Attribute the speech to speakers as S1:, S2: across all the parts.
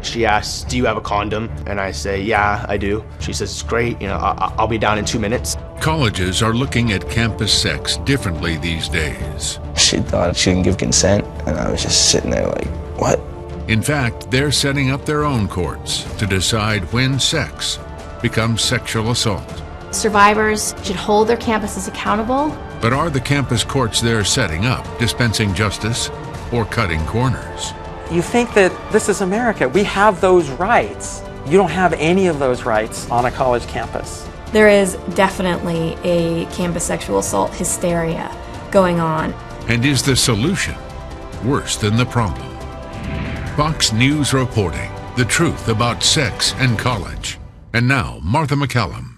S1: she asks, "Do you have a condom?" And I say, "Yeah, I do." She says, "Great, I'll be down in 2 minutes."
S2: Colleges are looking at campus sex differently these days.
S3: She thought she didn't give consent, and I was just sitting there like, what?
S2: In fact, they're setting up their own courts to decide when sex becomes sexual assault.
S4: Survivors should hold their campuses accountable.
S2: But are the campus courts they're setting up dispensing justice or cutting corners?
S5: You think that this is America. We have those rights. You don't have any of those rights on a college campus.
S4: There is definitely a campus sexual assault hysteria going on.
S2: And is the solution worse than the problem? Fox News reporting the truth about sex and college. And now, Martha McCallum.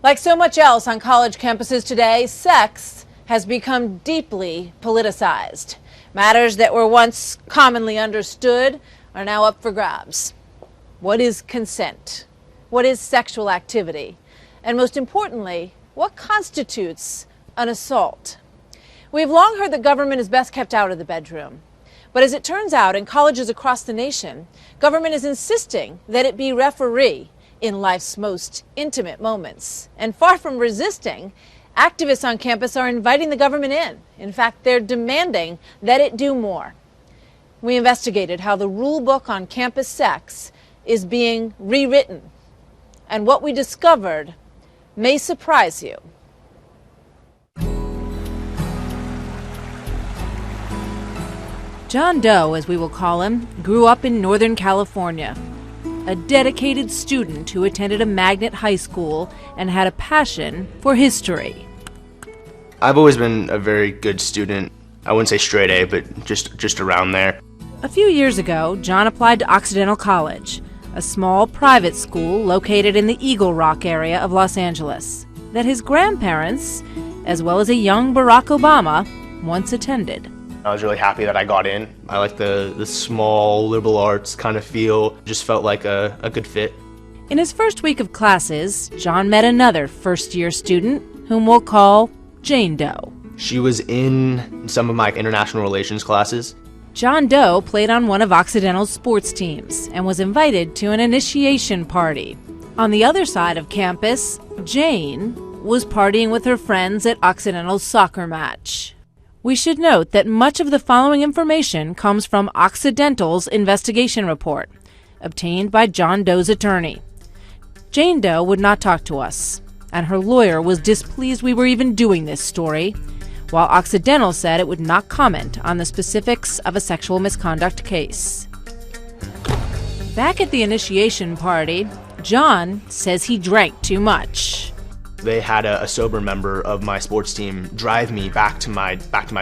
S6: Like so much else on college campuses today, sex has become deeply politicized. Matters that were once commonly understood are now up for grabs. What is consent? What is sexual activity? And most importantly, what constitutes an assault? We've long heard that government is best kept out of the bedroom. But as it turns out, in colleges across the nation, government is insisting that it be referee in life's most intimate moments. And far from resisting, activists on campus are inviting the government in. In fact, they're demanding that it do more. We investigated how the rule book on campus sex is being rewritten. And what we discovered may surprise you. John Doe, as we will call him, grew up in Northern California. A dedicated student who attended a magnet high school and had a passion for history.
S1: I've always been a very good student. I wouldn't say straight A, but just around there.
S6: A few years ago, John applied to Occidental College, a small private school located in the Eagle Rock area of Los Angeles, that his grandparents, as well as a young Barack Obama, once attended.
S1: I was really happy that I got in. I like the small liberal arts kind of feel. Just felt like a good fit.
S6: In his first week of classes, John met another first-year student, whom we'll call Jane Doe.
S1: She was in some of my international relations classes.
S6: John Doe played on one of Occidental's sports teams and was invited to an initiation party. On the other side of campus, Jane was partying with her friends at Occidental's soccer match. We should note that much of the following information comes from Occidental's investigation report, obtained by John Doe's attorney. Jane Doe would not talk to us, and her lawyer was displeased we were even doing this story, while Occidental said it would not comment on the specifics of a sexual misconduct case. Back at the initiation party, John says he drank too much.
S1: They had a sober member of my sports team drive me back to my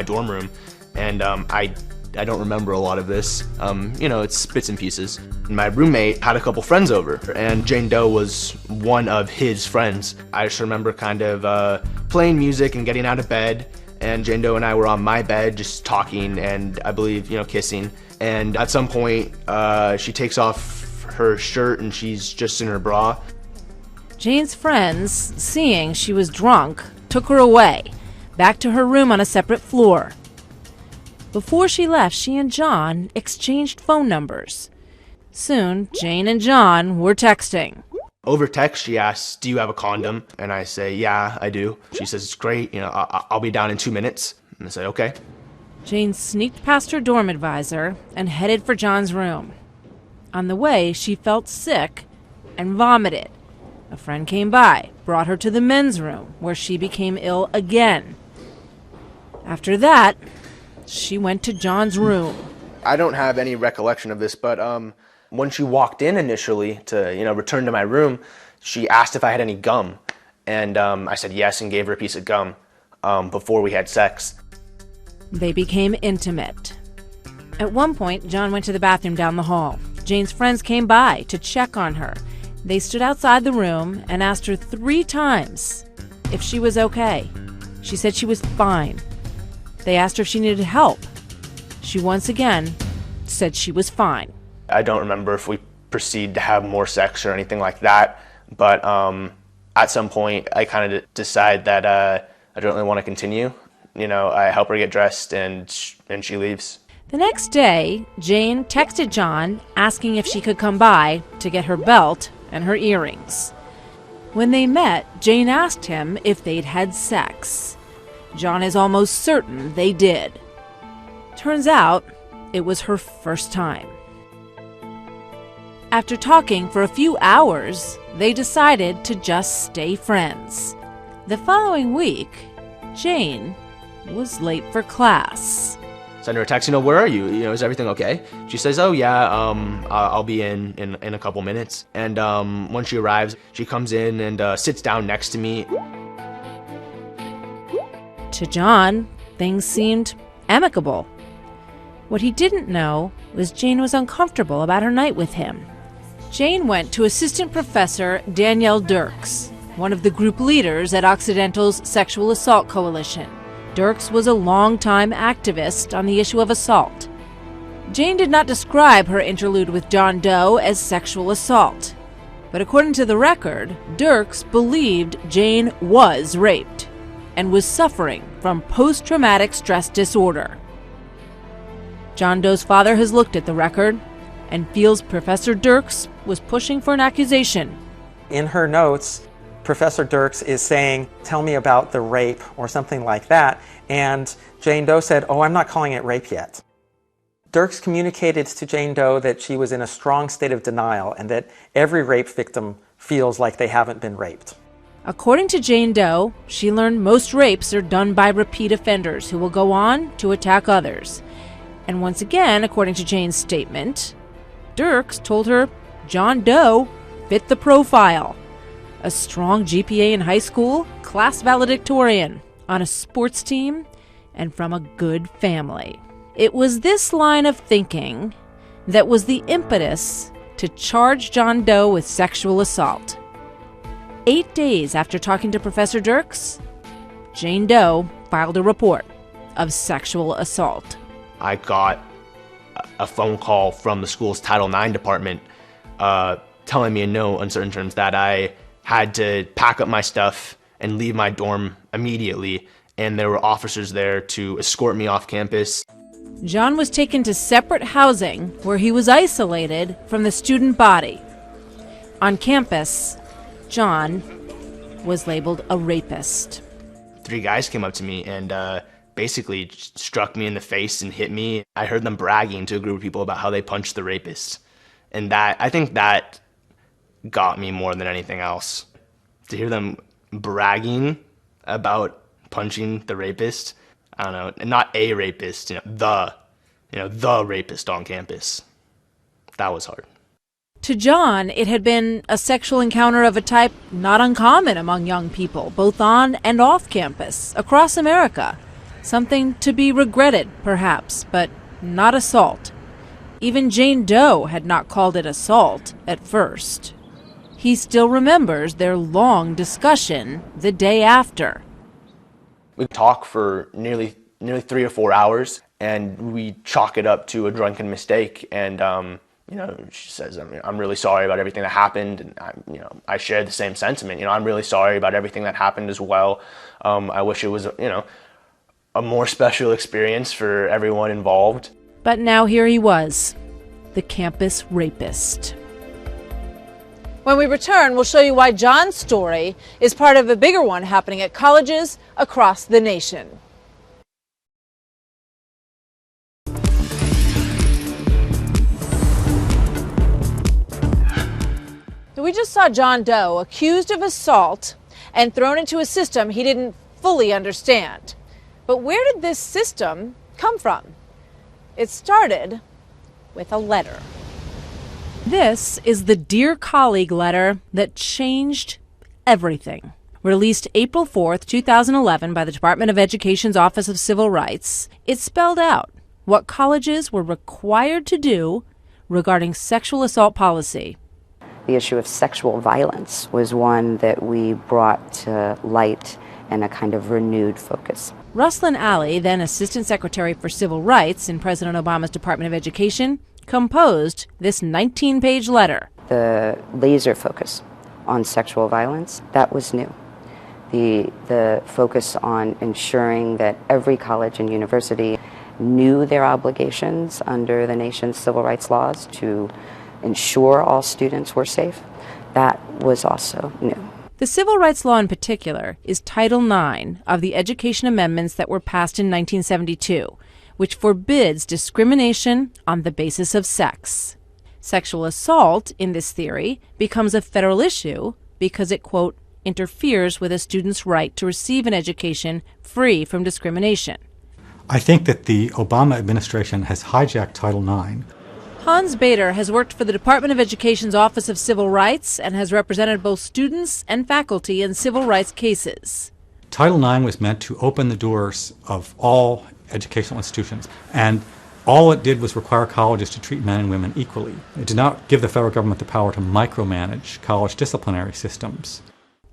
S1: dorm room, and I don't remember a lot of this. It's bits and pieces. My roommate had a couple friends over, and Jane Doe was one of his friends. I just remember kind of playing music and getting out of bed, and Jane Doe and I were on my bed just talking and I believe, kissing. And at some point, she takes off her shirt and she's just in her bra.
S6: Jane's friends, seeing she was drunk, took her away, back to her room on a separate floor. Before she left, she and John exchanged phone numbers. Soon, Jane and John were texting.
S1: Over text, she asks, "Do you have a condom?" And I say, "Yeah, I do." She says, "Great, I'll be down in 2 minutes." And I say, "Okay."
S6: Jane sneaked past her dorm advisor and headed for John's room. On the way, she felt sick and vomited. A friend came by, brought her to the men's room, where she became ill again. After that, she went to John's room.
S1: I don't have any recollection of this, but when she walked in initially to return to my room, she asked if I had any gum, and I said yes and gave her a piece of gum before we had sex.
S6: They became intimate. At one point, John went to the bathroom down the hall. Jane's friends came by to check on her. They stood outside the room and asked her 3 times if she was okay. She said she was fine. They asked her if she needed help. She once again said she was fine.
S1: I don't remember if we proceeded to have more sex or anything like that, but at some point I kind of decide that I don't really want to continue. I help her get dressed and she leaves.
S6: The next day, Jane texted John asking if she could come by to get her belt and her earrings. When they met, Jane asked him if they'd had sex. John is almost certain they did. Turns out, it was her first time. After talking for a few hours, they decided to just stay friends. The following week, Jane was late for class.
S1: Send her a text, where are you? Is everything okay? She says, oh yeah, I'll be in a couple minutes. And when she arrives, she comes in and sits down next to me.
S6: To John, things seemed amicable. What he didn't know was Jane was uncomfortable about her night with him. Jane went to Assistant Professor Danielle Dirks, one of the group leaders at Occidental's Sexual Assault Coalition. Dirks was a longtime activist on the issue of assault. Jane did not describe her interlude with John Doe as sexual assault. But according to the record, Dirks believed Jane was raped and was suffering from post-traumatic stress disorder. John Doe's father has looked at the record and feels Professor Dirks was pushing for an accusation.
S5: In her notes, Professor Dirks is saying, tell me about the rape or something like that. And Jane Doe said, oh, I'm not calling it rape yet. Dirks communicated to Jane Doe that she was in a strong state of denial and that every rape victim feels like they haven't been raped.
S6: According to Jane Doe, she learned most rapes are done by repeat offenders who will go on to attack others. And once again, according to Jane's statement, Dirks told her John Doe fit the profile. A strong GPA in high school, class valedictorian, on a sports team, and from a good family. It was this line of thinking that was the impetus to charge John Doe with sexual assault. 8 days after talking to Professor Dirks, Jane Doe filed a report of sexual assault.
S1: I got a phone call from the school's Title IX department telling me in no uncertain terms that I had to pack up my stuff and leave my dorm immediately, and there were officers there to escort me off campus.
S6: John was taken to separate housing where he was isolated from the student body. On campus, John was labeled a rapist.
S1: 3 guys came up to me and basically struck me in the face and hit me. I heard them bragging to a group of people about how they punched the rapist. And I think that got me more than anything else. To hear them bragging about punching the rapist, I don't know, not a rapist, the rapist on campus. That was hard.
S6: To John, it had been a sexual encounter of a type not uncommon among young people, both on and off campus, across America. Something to be regretted, perhaps, but not assault. Even Jane Doe had not called it assault at first. He still remembers their long discussion the day after.
S1: We talk for nearly 3 or 4 hours, and we chalk it up to a drunken mistake. And she says, I'm really sorry about everything that happened, and I share the same sentiment. I'm really sorry about everything that happened as well. I wish it was a more special experience for everyone involved.
S6: But now here he was, the campus rapist. When we return, we'll show you why John's story is part of a bigger one happening at colleges across the nation. We just saw John Doe accused of assault and thrown into a system he didn't fully understand. But where did this system come from? It started with a letter. This is the Dear Colleague letter that changed everything. Released April 4th, 2011 by the Department of Education's Office of Civil Rights, it spelled out what colleges were required to do regarding sexual assault policy.
S7: The issue of sexual violence was one that we brought to light in a kind of renewed focus.
S6: Ruslan Ali, then Assistant Secretary for Civil Rights in President Obama's Department of Education, composed this 19-page letter.
S7: The laser focus on sexual violence, that was new. The focus on ensuring that every college and university knew their obligations under the nation's civil rights laws to ensure all students were safe. That was also new.
S6: The civil rights law in particular is Title IX of the Education Amendments that were passed in 1972, which forbids discrimination on the basis of sex. Sexual assault, in this theory, becomes a federal issue because it, quote, interferes with a student's right to receive an education free from discrimination.
S8: I think that the Obama administration has hijacked Title IX.
S6: Hans Bader has worked for the Department of Education's Office of Civil Rights and has represented both students and faculty in civil rights cases.
S8: Title IX was meant to open the doors of all educational institutions, and all it did was require colleges to treat men and women equally. It did not give the federal government the power to micromanage college disciplinary systems.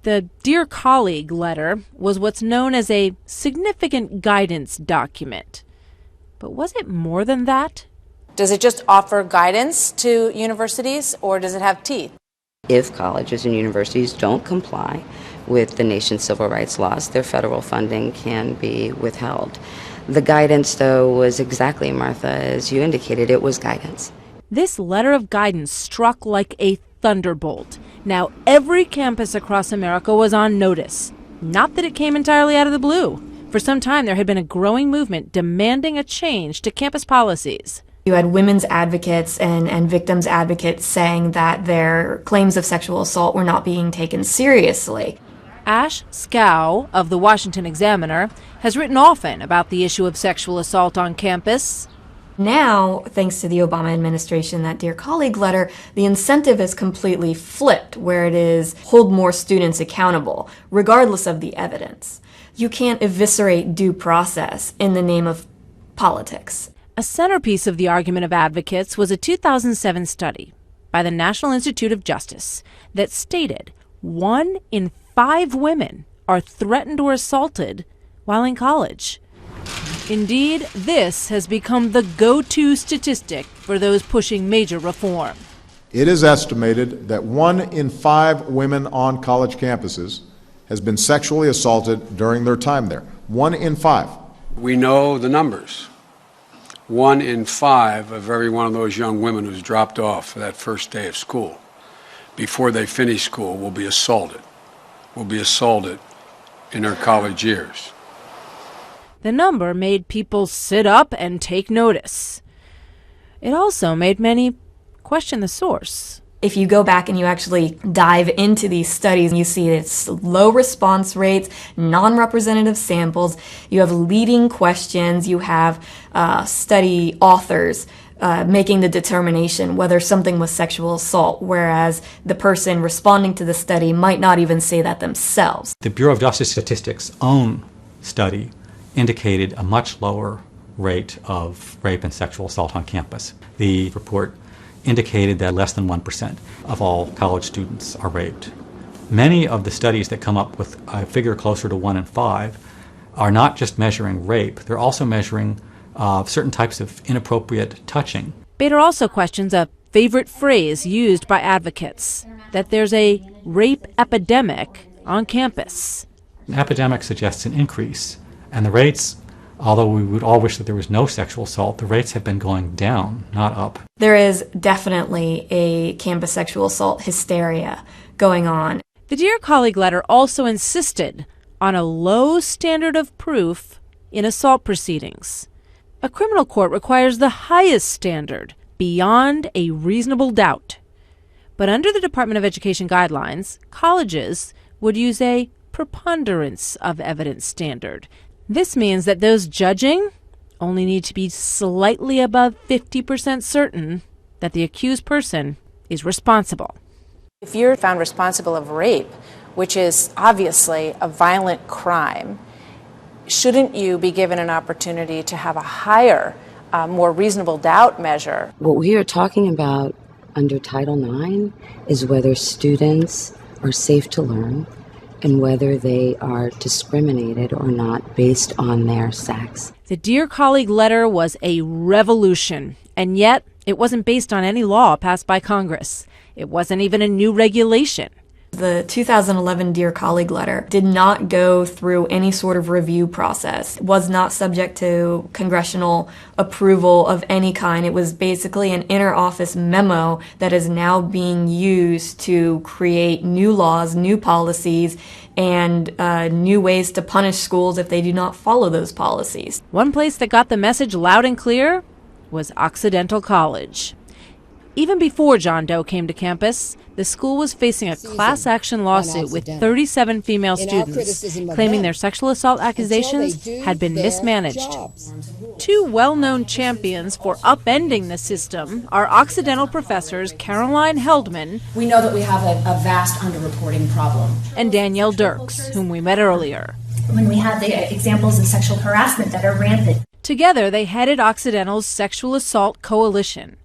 S6: The Dear Colleague letter was what's known as a significant guidance document. But was it more than that?
S9: Does it just offer guidance to universities, or does it have teeth?
S7: If colleges and universities don't comply with the nation's civil rights laws, their federal funding can be withheld. The guidance, though, was exactly, Martha, as you indicated, it was guidance.
S6: This letter of guidance struck like a thunderbolt. Now every campus across America was on notice. Not that it came entirely out of the blue. For some time there had been a growing movement demanding a change to campus policies.
S4: You had women's advocates and victims advocates saying that their claims of sexual assault were not being taken seriously.
S6: Ash Scow of the Washington Examiner has written often about the issue of sexual assault on campus.
S4: Now, thanks to the Obama administration, that Dear Colleague letter, the incentive is completely flipped, where it is hold more students accountable, regardless of the evidence. You can't eviscerate due process in the name of politics.
S6: A centerpiece of the argument of advocates was a 2007 study by the National Institute of Justice that stated 1 in 5 women are threatened or assaulted while in college. Indeed, this has become the go-to statistic for those pushing major reform.
S10: It is estimated that 1 in 5 women on college campuses has been sexually assaulted during their time there. 1 in 5.
S11: We know the numbers. 1 in 5 of every one of those young women who's dropped off for that first day of school, before they finish school, will be assaulted in their college years.
S6: The number made people sit up and take notice. It also made many question the source.
S4: If you go back and you actually dive into these studies, you see it's low response rates, non-representative samples, you have leading questions, you have study authors making the determination whether something was sexual assault, whereas the person responding to the study might not even say that themselves.
S8: The Bureau of Justice Statistics' own study indicated a much lower rate of rape and sexual assault on campus. The report indicated that less than 1% of all college students are raped. Many of the studies that come up with a figure closer to 1 in 5 are not just measuring rape, they're also measuring certain types of inappropriate touching.
S6: Bader also questions a favorite phrase used by advocates, that there's a rape epidemic on campus.
S8: An epidemic suggests an increase, and the rates, although we would all wish that there was no sexual assault, the rates have been going down, not up.
S4: There is definitely a campus sexual assault hysteria going on.
S6: The Dear Colleague letter also insisted on a low standard of proof in assault proceedings. A criminal court requires the highest standard, beyond a reasonable doubt. But under the Department of Education guidelines, colleges would use a preponderance of evidence standard. This means that those judging only need to be slightly above 50% certain that the accused person is responsible.
S9: If you're found responsible of rape, which is obviously a violent crime, shouldn't you be given an opportunity to have a higher, more reasonable doubt measure?
S7: What we are talking about under Title IX is whether students are safe to learn and whether they are discriminated or not based on their sex.
S6: The Dear Colleague letter was a revolution, and yet it wasn't based on any law passed by Congress. It wasn't even a new regulation.
S4: The 2011 Dear Colleague letter did not go through any sort of review process. It was not subject to congressional approval of any kind. It was basically an inter-office memo that is now being used to create new laws, new policies, and new ways to punish schools if they do not follow those policies.
S6: One place that got the message loud and clear was Occidental College. Even before John Doe came to campus, the school was facing a class action lawsuit with 37 female students claiming their sexual assault accusations had been mismanaged. Two well-known champions for upending the system are Occidental professors Caroline Heldman,
S12: we know that we have a vast underreporting problem,
S6: and Danielle Dirks, whom we met earlier.
S12: when we have the examples of sexual harassment that are rampant.
S6: Together, they headed Occidental's Sexual Assault Coalition.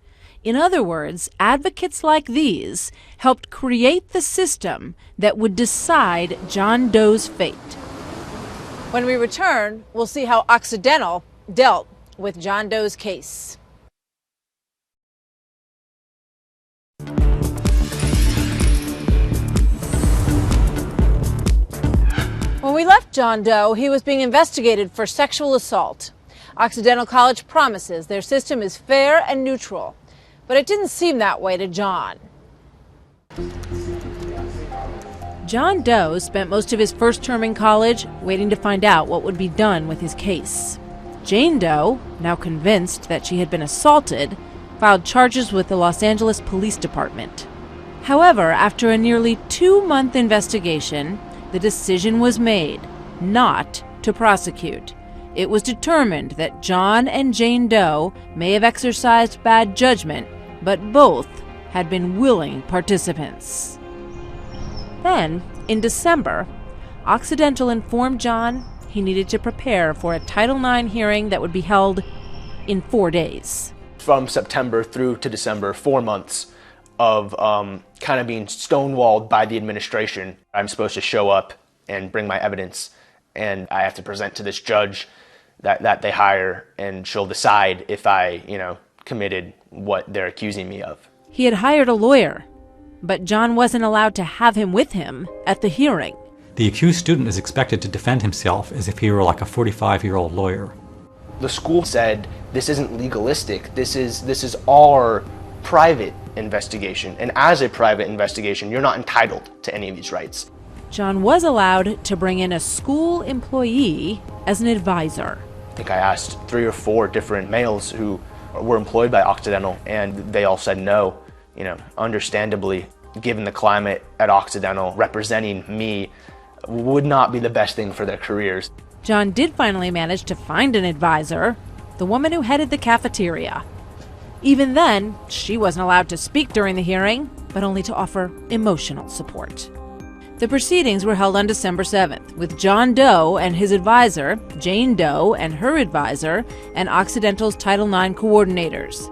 S6: In other words, advocates like these helped create the system that would decide John Doe's fate. When we return, we'll see how Occidental dealt with John Doe's case. When we left John Doe, he was being investigated for sexual assault. Occidental College promises their system is fair and neutral. But it didn't seem that way to John. John Doe spent most of his first term in college waiting to find out what would be done with his case. Jane Doe, now convinced that she had been assaulted, filed charges with the Los Angeles Police Department. However, after a nearly 2-month investigation, the decision was made not to prosecute. It was determined that John and Jane Doe may have exercised bad judgment, but both had been willing participants. Then, in December, Occidental informed John he needed to prepare for a Title IX hearing that would be held in 4 days.
S1: From September through to December, 4 months of kind of being stonewalled by the administration. I'm supposed to show up and bring my evidence, and I have to present to this judge that they hire, and she'll decide if I, committed what they're accusing me of.
S6: He had hired a lawyer, but John wasn't allowed to have him with him at the hearing.
S8: The accused student is expected to defend himself as if he were like a 45-year-old lawyer.
S1: The school said, this isn't legalistic, this is our private investigation, and as a private investigation, you're not entitled to any of these rights.
S6: John was allowed to bring in a school employee as an advisor.
S1: I think I asked 3 or 4 different males who were employed by Occidental, and they all said no. Understandably, given the climate at Occidental, representing me would not be the best thing for their careers.
S6: John did finally manage to find an advisor, the woman who headed the cafeteria. Even then, she wasn't allowed to speak during the hearing, but only to offer emotional support. The proceedings were held on December 7th, with John Doe and his advisor, Jane Doe and her advisor, and Occidental's Title IX coordinators.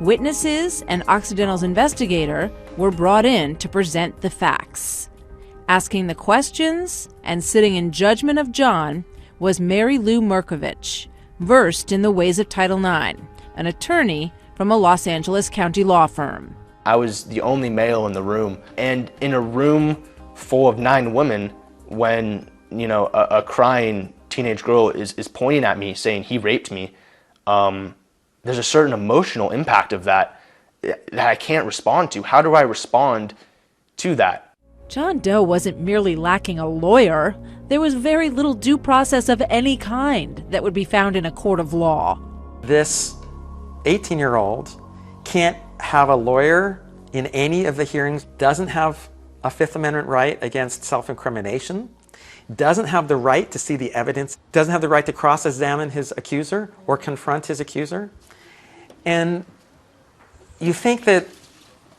S6: Witnesses and Occidental's investigator were brought in to present the facts. Asking the questions and sitting in judgment of John was Mary Lou Merkovich, versed in the ways of Title IX, an attorney from a Los Angeles County law firm.
S1: I was the only male in the room, and in a room full of 9 women, when a crying teenage girl is pointing at me saying he raped me, there's a certain emotional impact of that I can't respond to. How do I respond to that?
S6: John Doe wasn't merely lacking a lawyer. There was very little due process of any kind that would be found in a court of law.
S5: This 18-year-old can't have a lawyer in any of the hearings, doesn't have a Fifth Amendment right against self-incrimination, doesn't have the right to see the evidence, doesn't have the right to cross-examine his accuser or confront his accuser. And you think that,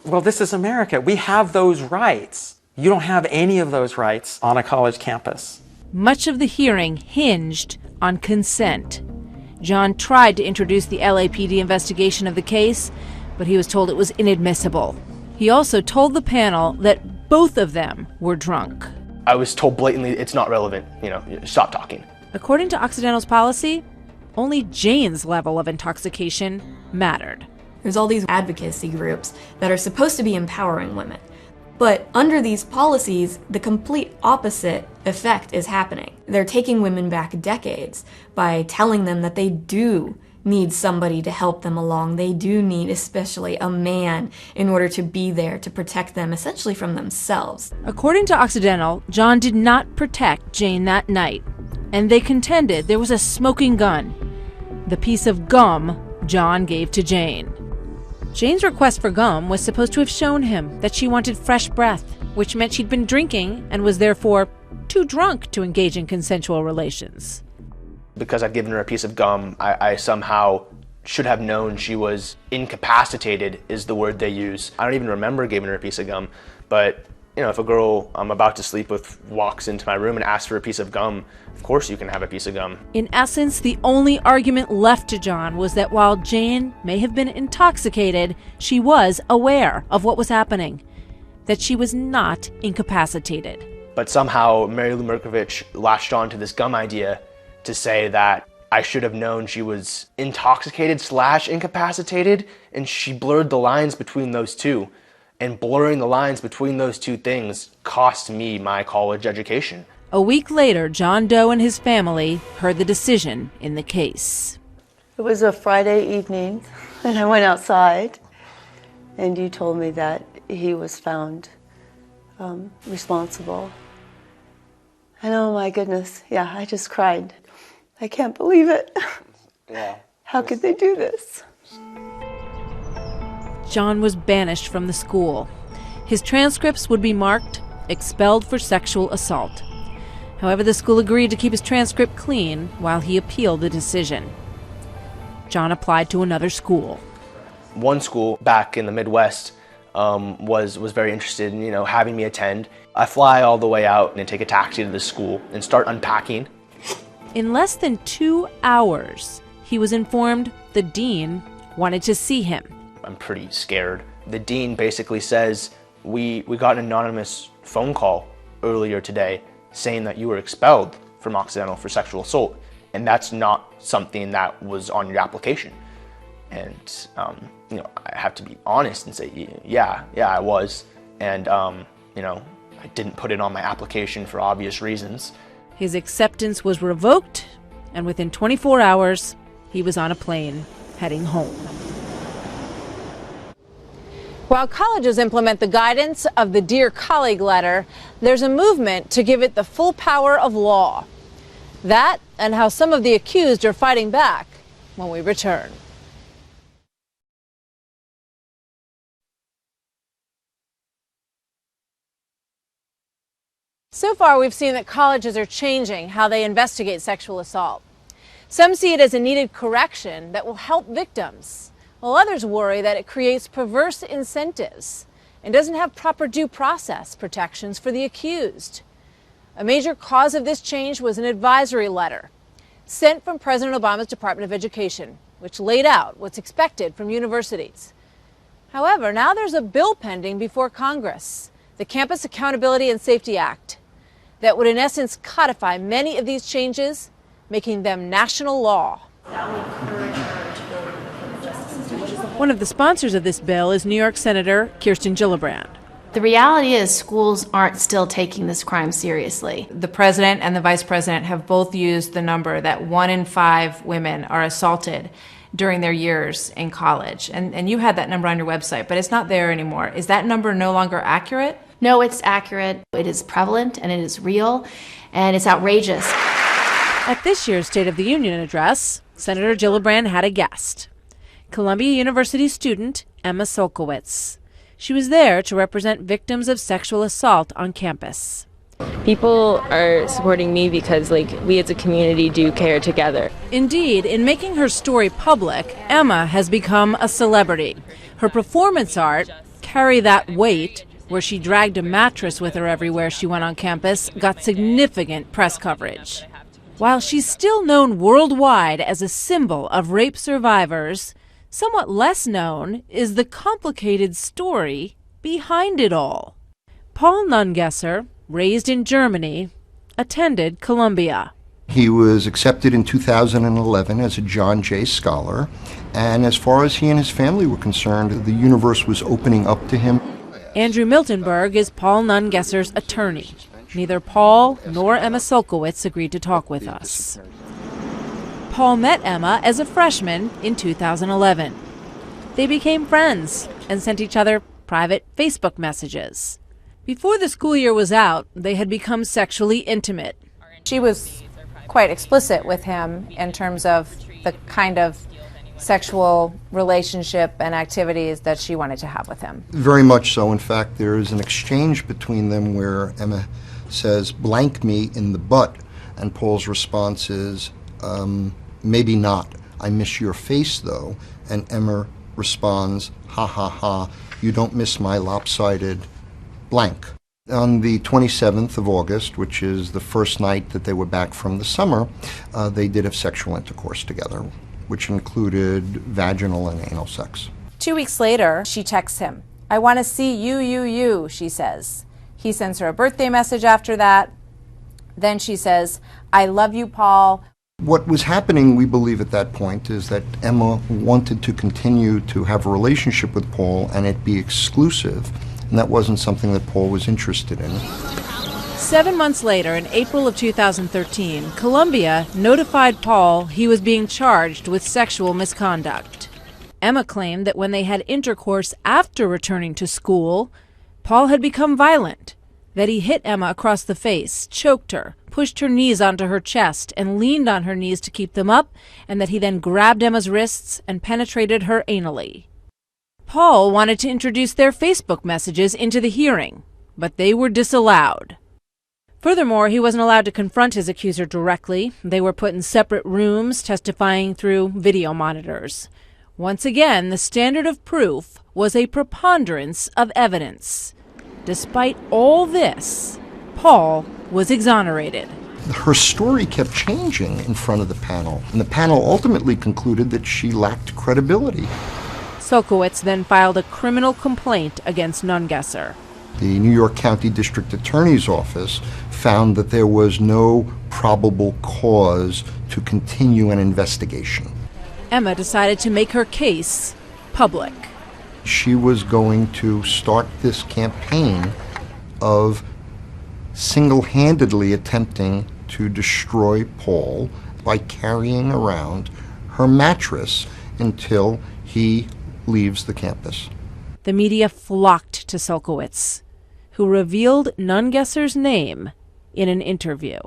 S5: well, this is America. We have those rights. You don't have any of those rights on a college campus.
S6: Much of the hearing hinged on consent. John tried to introduce the LAPD investigation of the case, but he was told it was inadmissible. He also told the panel that both of them were drunk.
S1: I was told blatantly, it's not relevant, stop talking.
S6: According to Occidental's policy, only Jane's level of intoxication mattered.
S4: There's all these advocacy groups that are supposed to be empowering women. But under these policies, the complete opposite effect is happening. They're taking women back decades by telling them that they do need somebody to help them along. They do need especially a man in order to be there to protect them essentially from themselves.
S6: According to Occidental, John did not protect Jane that night, and they contended there was a smoking gun, the piece of gum John gave to Jane. Jane's request for gum was supposed to have shown him that she wanted fresh breath, which meant she'd been drinking and was therefore too drunk to engage in consensual relations.
S1: Because I'd given her a piece of gum, I somehow should have known she was incapacitated, is the word they use. I don't even remember giving her a piece of gum, but you know, if a girl I'm about to sleep with walks into my room and asks for a piece of gum, of course you can have a piece of gum.
S6: In essence, the only argument left to John was that while Jane may have been intoxicated, she was aware of what was happening, that she was not incapacitated.
S1: But somehow Mary Lou Merkovich latched on to this gum idea to say that I should have known she was intoxicated / incapacitated, and she blurred the lines between those two. And blurring the lines between those two things cost me my college education.
S6: A week later, John Doe and his family heard the decision in the case.
S13: It was a Friday evening, and I went outside, and you told me that he was found responsible. And oh my goodness, yeah, I just cried. I can't believe it.
S1: Yeah.
S13: How could they do this?
S6: John was banished from the school. His transcripts would be marked expelled for sexual assault. However, the school agreed to keep his transcript clean while he appealed the decision. John applied to another school.
S1: One school back in the Midwest was very interested in having me attend. I fly all the way out and take a taxi to the school and start unpacking.
S6: In less than 2 hours, he was informed the dean wanted to see him.
S1: I'm pretty scared. The dean basically says, we got an anonymous phone call earlier today saying that you were expelled from Occidental for sexual assault, and that's not something that was on your application. And I have to be honest and say, yeah, I was, and I didn't put it on my application for obvious reasons.
S6: His acceptance was revoked, and within 24 hours, he was on a plane heading home. While colleges implement the guidance of the Dear Colleague letter, there's a movement to give it the full power of law. That and how some of the accused are fighting back when we return. So far, we've seen that colleges are changing how they investigate sexual assault. Some see it as a needed correction that will help victims, while others worry that it creates perverse incentives and doesn't have proper due process protections for the accused. A major cause of this change was an advisory letter sent from President Obama's Department of Education, which laid out what's expected from universities. However, now there's a bill pending before Congress, the Campus Accountability and Safety Act, that would in essence codify many of these changes, making them national law. One of the sponsors of this bill is New York Senator Kirsten Gillibrand.
S14: The reality is schools aren't still taking this crime seriously. The president and the vice president have both used the number that 1 in 5 women are assaulted during their years in college. And you had that number on your website, but it's not there anymore. Is that number no longer accurate?
S12: No, it's accurate. It is prevalent and it is real and it's outrageous.
S6: At this year's State of the Union address, Senator Gillibrand had a guest, Columbia University student Emma Solkowitz. She was there to represent victims of sexual assault on campus.
S15: People are supporting me because, we as a community do care together.
S6: Indeed, in making her story public, Emma has become a celebrity. Her performance art, Carry That Weight, where she dragged a mattress with her everywhere she went on campus, got significant press coverage. While she's still known worldwide as a symbol of rape survivors, somewhat less known is the complicated story behind it all. Paul Nungesser, raised in Germany, attended Columbia.
S16: He was accepted in 2011 as a John Jay Scholar, and as far as he and his family were concerned, the universe was opening up to him.
S6: Andrew Miltenberg is Paul Nungesser's attorney. Neither Paul nor Emma Sulkowicz agreed to talk with us. Paul met Emma as a freshman in 2011. They became friends and sent each other private Facebook messages. Before the school year was out, they had become sexually intimate.
S9: She was quite explicit with him in terms of the kind of sexual relationship and activities that she wanted to have with him.
S16: Very much so. In fact, there is an exchange between them where Emma says, "Blank me in the butt," and Paul's response is, "Maybe not. I miss your face, though." And Emma responds, "Ha ha ha, you don't miss my lopsided blank." On the 27th of August, which is the first night that they were back from the summer, they did have sexual intercourse together, which included vaginal and anal sex.
S9: 2 weeks later, she texts him. "I want to see you, she says. He sends her a birthday message after that. Then she says, "I love you, Paul."
S16: What was happening, we believe at that point, is that Emma wanted to continue to have a relationship with Paul and it be exclusive, and that wasn't something that Paul was interested in.
S6: 7 months later, in April of 2013, Columbia notified Paul he was being charged with sexual misconduct. Emma claimed that when they had intercourse after returning to school, Paul had become violent, that he hit Emma across the face, choked her, pushed her knees onto her chest, and leaned on her knees to keep them up, and that he then grabbed Emma's wrists and penetrated her anally. Paul wanted to introduce their Facebook messages into the hearing, but they were disallowed. Furthermore, he wasn't allowed to confront his accuser directly. They were put in separate rooms, testifying through video monitors. Once again, the standard of proof was a preponderance of evidence. Despite all this, Paul was exonerated.
S16: Her story kept changing in front of the panel, and the panel ultimately concluded that she lacked credibility.
S6: Sulkowicz then filed a criminal complaint against Nungesser.
S16: The New York County District Attorney's Office found that there was no probable cause to continue an investigation.
S6: Emma decided to make her case public.
S16: She was going to start this campaign of single-handedly attempting to destroy Paul by carrying around her mattress until he leaves the campus.
S6: The media flocked to Sulkowicz, who revealed Nungesser's name in an interview.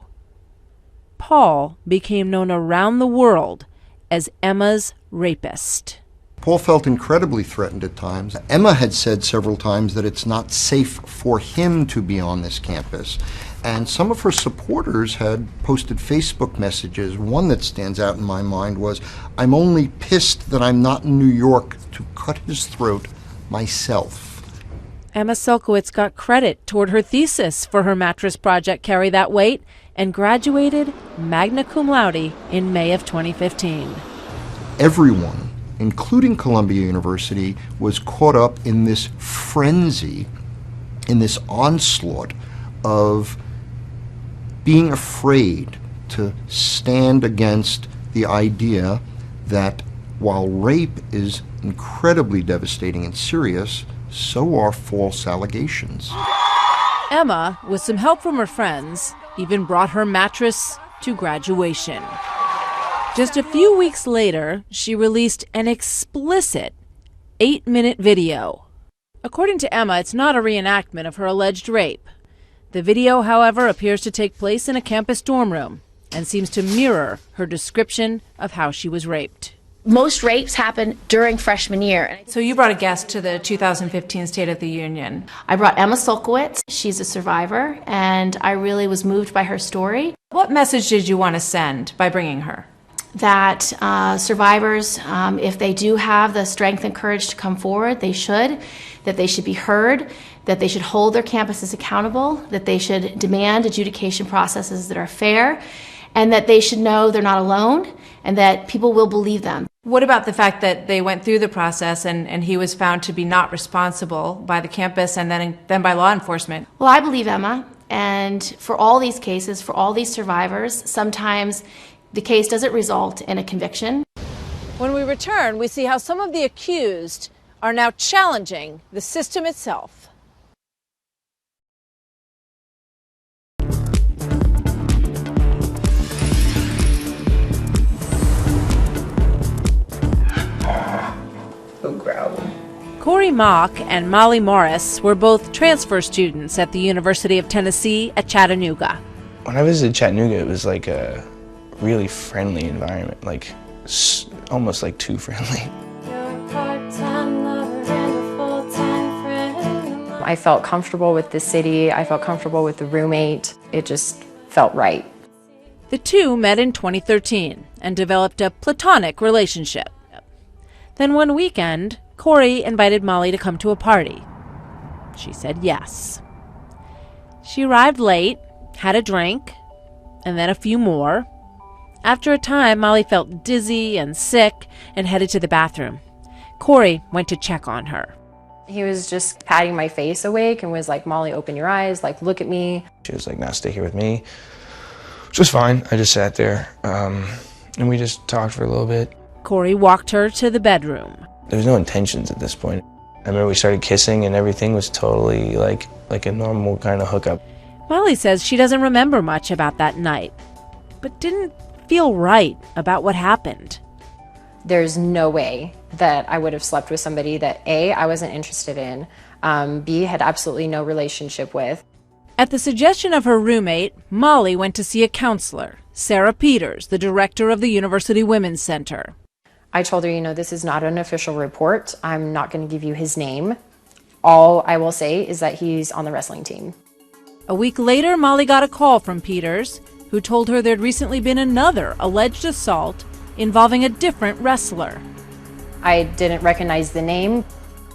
S6: Paul became known around the world as Emma's rapist.
S16: Paul felt incredibly threatened at times. Emma had said several times that it's not safe for him to be on this campus. And some of her supporters had posted Facebook messages. One that stands out in my mind was, "I'm only pissed that I'm not in New York to cut his throat myself."
S6: Emma Sulkowicz got credit toward her thesis for her mattress project Carry That Weight and graduated magna cum laude in May of 2015.
S16: Everyone, including Columbia University, was caught up in this frenzy, in this onslaught of being afraid to stand against the idea that while rape is incredibly devastating and serious, so are false allegations.
S6: Emma, with some help from her friends, even brought her mattress to graduation. Just a few weeks later, she released an explicit 8-minute video. According to Emma, it's not a reenactment of her alleged rape. The video, however, appears to take place in a campus dorm room and seems to mirror her description of how she was raped.
S12: Most rapes happen during freshman year.
S14: So you brought a guest to the 2015 State of the Union.
S12: I brought Emma Sulkowicz. She's a survivor, and I really was moved by her story.
S14: What message did you want to send by bringing her?
S12: That survivors, if they do have the strength and courage to come forward, they should, that they should be heard, that they should hold their campuses accountable, that they should demand adjudication processes that are fair, and that they should know they're not alone and that people will believe them.
S14: What about the fact that they went through the process and he was found to be not responsible by the campus and then by law enforcement?
S12: Well, I believe Emma, and for all these cases, for all these survivors, sometimes the case doesn't result in a conviction.
S6: When we return, we see how some of the accused are now challenging the system itself.
S3: go grab them.
S6: Corey Mock and Molly Morris were both transfer students at the University of Tennessee at Chattanooga.
S3: When I visited Chattanooga, it was like a really friendly environment, like almost like too friendly.
S17: I felt comfortable with the city. I felt comfortable with the roommate. It just felt right.
S6: The two met in 2013 and developed a platonic relationship. Then one weekend, Corey invited Molly to come to a party. She said yes. She arrived late, had a drink, and then a few more. After a time, Molly felt dizzy and sick and headed to the bathroom. Corey went to check on her.
S17: He was just patting my face awake and was like, Molly, open your eyes, like, look at me.
S3: She was like, "Now stay here with me," which was fine. I just sat there, and we just talked for a little bit.
S6: Corey walked her to the bedroom.
S3: There was no intentions at this point. I remember we started kissing and everything was totally like a normal kind of hookup.
S6: Molly says she doesn't remember much about that night, but didn't feel right about what happened.
S17: There's no way that I would have slept with somebody that A, I wasn't interested in, B, had absolutely no relationship with.
S6: At the suggestion of her roommate, Molly went to see a counselor, Sarah Peters, the director of the University Women's Center.
S17: I told her, this is not an official report. I'm not going to give you his name. All I will say is that he's on the wrestling team.
S6: A week later, Molly got a call from Peters, who told her there'd recently been another alleged assault involving a different wrestler.
S17: I didn't recognize the name,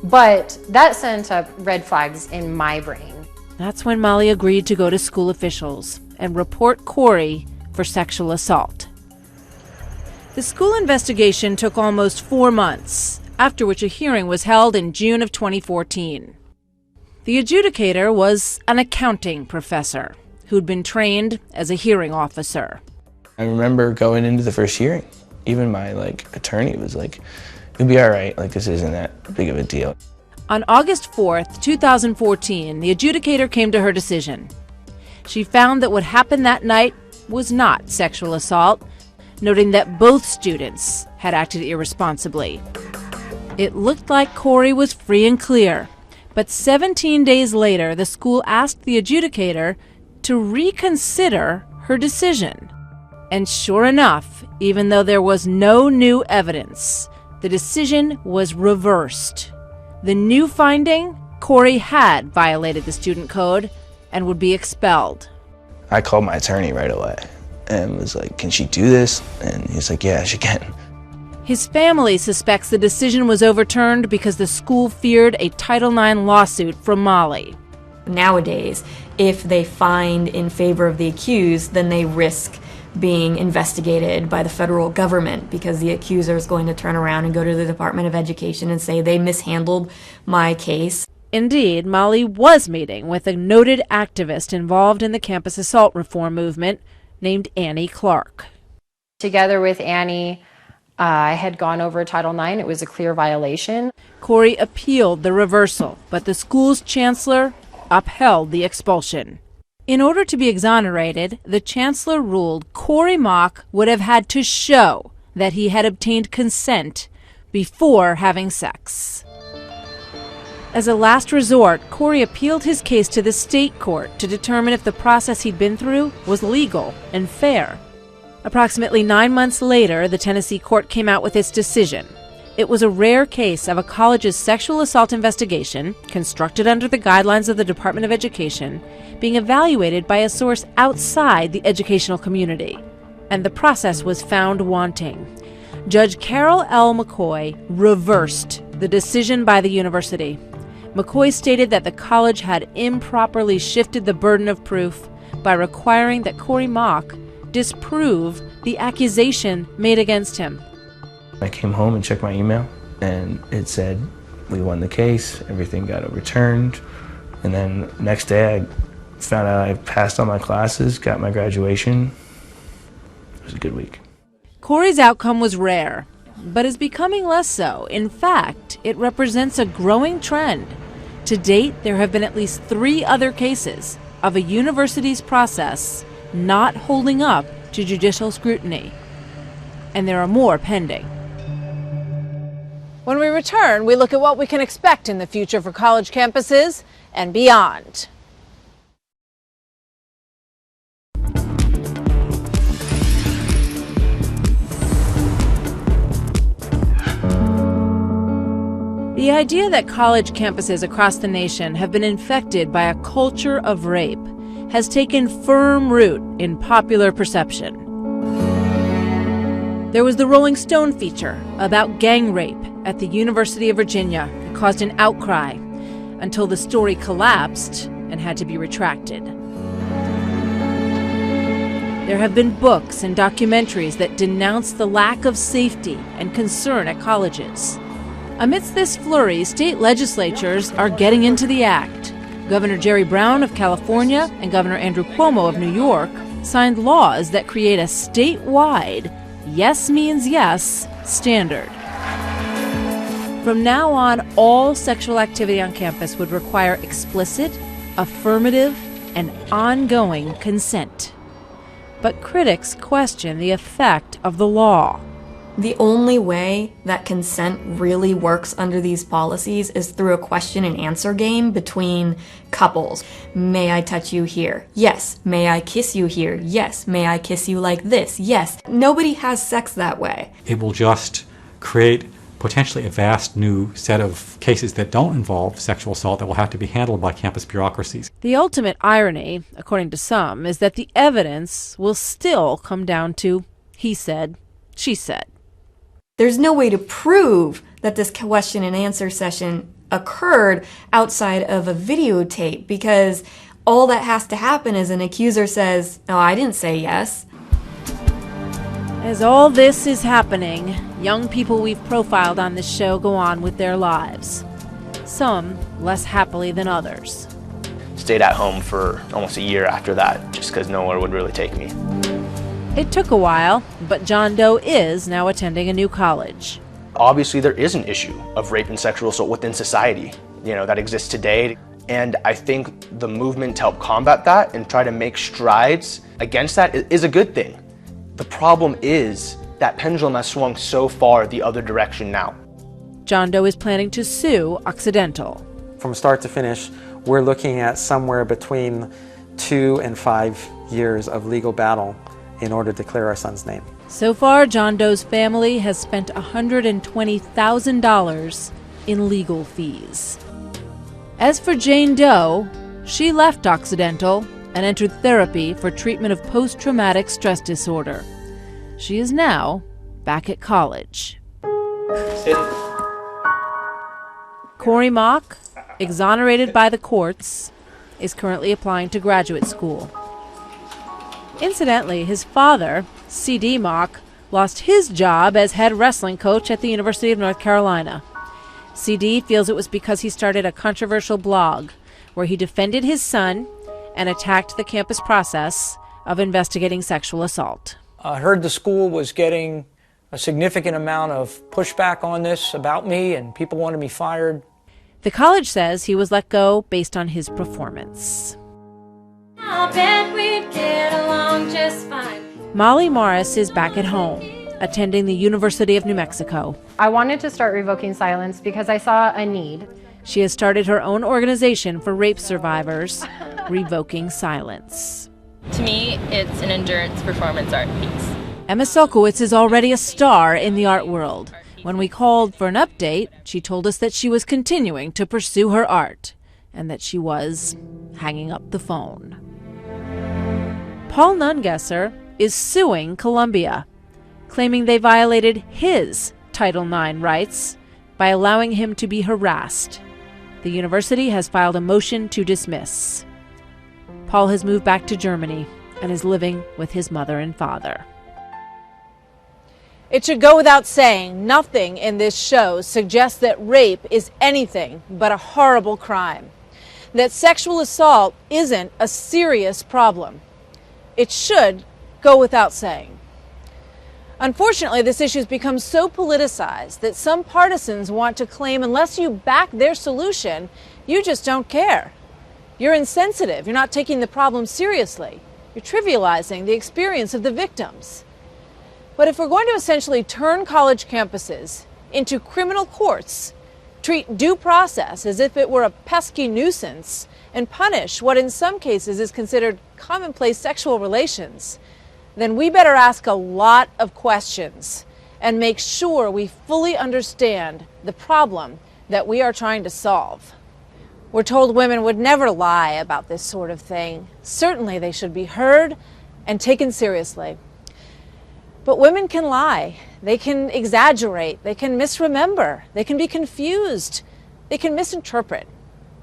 S17: but that sent up red flags in my brain.
S6: That's when Molly agreed to go to school officials and report Corey for sexual assault. The school investigation took almost 4 months, after which a hearing was held in June of 2014. The adjudicator was an accounting professor who'd been trained as a hearing officer.
S3: I remember going into the first hearing. Even my attorney was like, "You'll be all right. This isn't that big of a deal."
S6: On August 4th, 2014, the adjudicator came to her decision. She found that what happened that night was not sexual assault, noting that both students had acted irresponsibly. It looked like Corey was free and clear, but 17 days later, the school asked the adjudicator to reconsider her decision. And sure enough, even though there was no new evidence, the decision was reversed. The new finding, Corey had violated the student code and would be expelled.
S3: I called my attorney right away and was like, "Can she do this?" And he's like, "Yeah, she can."
S6: His family suspects the decision was overturned because the school feared a Title IX lawsuit from Molly.
S4: Nowadays, if they find in favor of the accused, then they risk being investigated by the federal government because the accuser is going to turn around and go to the Department of Education and say they mishandled my case.
S6: Indeed, Molly was meeting with a noted activist involved in the campus assault reform movement named Annie Clark.
S17: Together with Annie, I had gone over Title IX. It was a clear violation.
S6: Corey appealed the reversal, but the school's chancellor upheld the expulsion. In order to be exonerated, the chancellor ruled Corey Mock would have had to show that he had obtained consent before having sex. As a last resort, Corey appealed his case to the state court to determine if the process he'd been through was legal and fair. Approximately 9 months later, the Tennessee court came out with its decision. It was a rare case of a college's sexual assault investigation, constructed under the guidelines of the Department of Education, being evaluated by a source outside the educational community, and the process was found wanting. Judge Carol L. McCoy reversed the decision by the university. McCoy stated that the college had improperly shifted the burden of proof by requiring that Corey Mock disprove the accusation made against him.
S3: I came home and checked my email, and it said we won the case, everything got overturned, and then next day I found out I passed all my classes, got my graduation. It was a good week.
S6: Corey's outcome was rare, but is becoming less so. In fact, it represents a growing trend. To date, there have been at least 3 other cases of a university's process not holding up to judicial scrutiny, and there are more pending. When we return, we look at what we can expect in the future for college campuses and beyond. The idea that college campuses across the nation have been infected by a culture of rape has taken firm root in popular perception. There was the Rolling Stone feature about gang rape at the University of Virginia that caused an outcry until the story collapsed and had to be retracted. There have been books and documentaries that denounce the lack of safety and concern at colleges. Amidst this flurry, state legislatures are getting into the act. Governor Jerry Brown of California and Governor Andrew Cuomo of New York signed laws that create a statewide yes means yes standard. From now on, all sexual activity on campus would require explicit, affirmative, and ongoing consent. But critics question the effect of the law.
S4: The only way that consent really works under these policies is through a question and answer game between couples. May I touch you here? Yes. May I kiss you here? Yes. May I kiss you like this? Yes. Nobody has sex that way.
S8: It will just create potentially a vast new set of cases that don't involve sexual assault that will have to be handled by campus bureaucracies.
S6: The ultimate irony, according to some, is that the evidence will still come down to he said, she said.
S4: There's no way to prove that this question and answer session occurred outside of a videotape because all that has to happen is an accuser says, "No, I didn't say yes."
S6: As all this is happening, young people we've profiled on this show go on with their lives. Some less happily than others.
S1: Stayed at home for almost a year after that, just because nowhere would really take me.
S6: It took a while, but John Doe is now attending a new college.
S1: Obviously, there is an issue of rape and sexual assault within society, that exists today. And I think the movement to help combat that and try to make strides against that is a good thing. The problem is that pendulum has swung so far the other direction now.
S6: John Doe is planning to sue Occidental.
S5: From start to finish, we're looking at somewhere between 2 and 5 years of legal battle in order to clear our son's name.
S6: So far, John Doe's family has spent $120,000 in legal fees. As for Jane Doe, she left Occidental and entered therapy for treatment of post-traumatic stress disorder. She is now back at college. Corey Mock, exonerated by the courts, is currently applying to graduate school. Incidentally, his father, C.D. Mock, lost his job as head wrestling coach at the University of North Carolina. C.D. feels it was because he started a controversial blog where he defended his son and attacked the campus process of investigating sexual assault.
S18: I heard the school was getting a significant amount of pushback on this about me, and people wanted me fired.
S6: The college says he was let go based on his performance.
S19: I'll bet we'd get along just fine.
S6: Molly Morris is back at home, attending the University of New Mexico.
S17: I wanted to start Revoking Silence because I saw a need.
S6: She has started her own organization for rape survivors, Revoking Silence.
S15: To me, it's an endurance performance art piece.
S6: Emma Solkowitz is already a star in the art world. When we called for an update, she told us that she was continuing to pursue her art and that she was hanging up the phone. Paul Nungesser is suing Columbia, claiming they violated his Title IX rights by allowing him to be harassed. The university has filed a motion to dismiss. Paul has moved back to Germany and is living with his mother and father. It should go without saying, nothing in this show suggests that rape is anything but a horrible crime, that sexual assault isn't a serious problem. It should go without saying. Unfortunately, this issue has become so politicized that some partisans want to claim unless you back their solution, you just don't care. You're insensitive. You're not taking the problem seriously. You're trivializing the experience of the victims. But if we're going to essentially turn college campuses into criminal courts, treat due process as if it were a pesky nuisance, and punish what in some cases is considered commonplace sexual relations, then we better ask a lot of questions and make sure we fully understand the problem that we are trying to solve. We're told women would never lie about this sort of thing. Certainly they should be heard and taken seriously. But women can lie. They can exaggerate. They can misremember. They can be confused. They can misinterpret.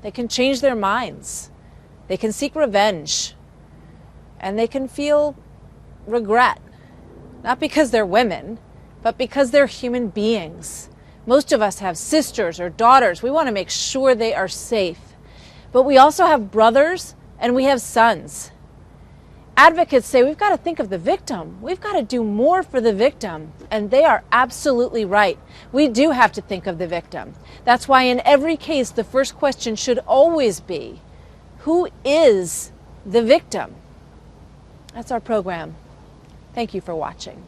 S6: They can change their minds. They can seek revenge. And they can feel regret. Not because they're women, but because they're human beings. Most of us have sisters or daughters. We want to make sure they are safe. But we also have brothers and we have sons. Advocates say we've got to think of the victim. We've got to do more for the victim. And they are absolutely right. We do have to think of the victim. That's why in every case, the first question should always be, who is the victim? That's our program. Thank you for watching.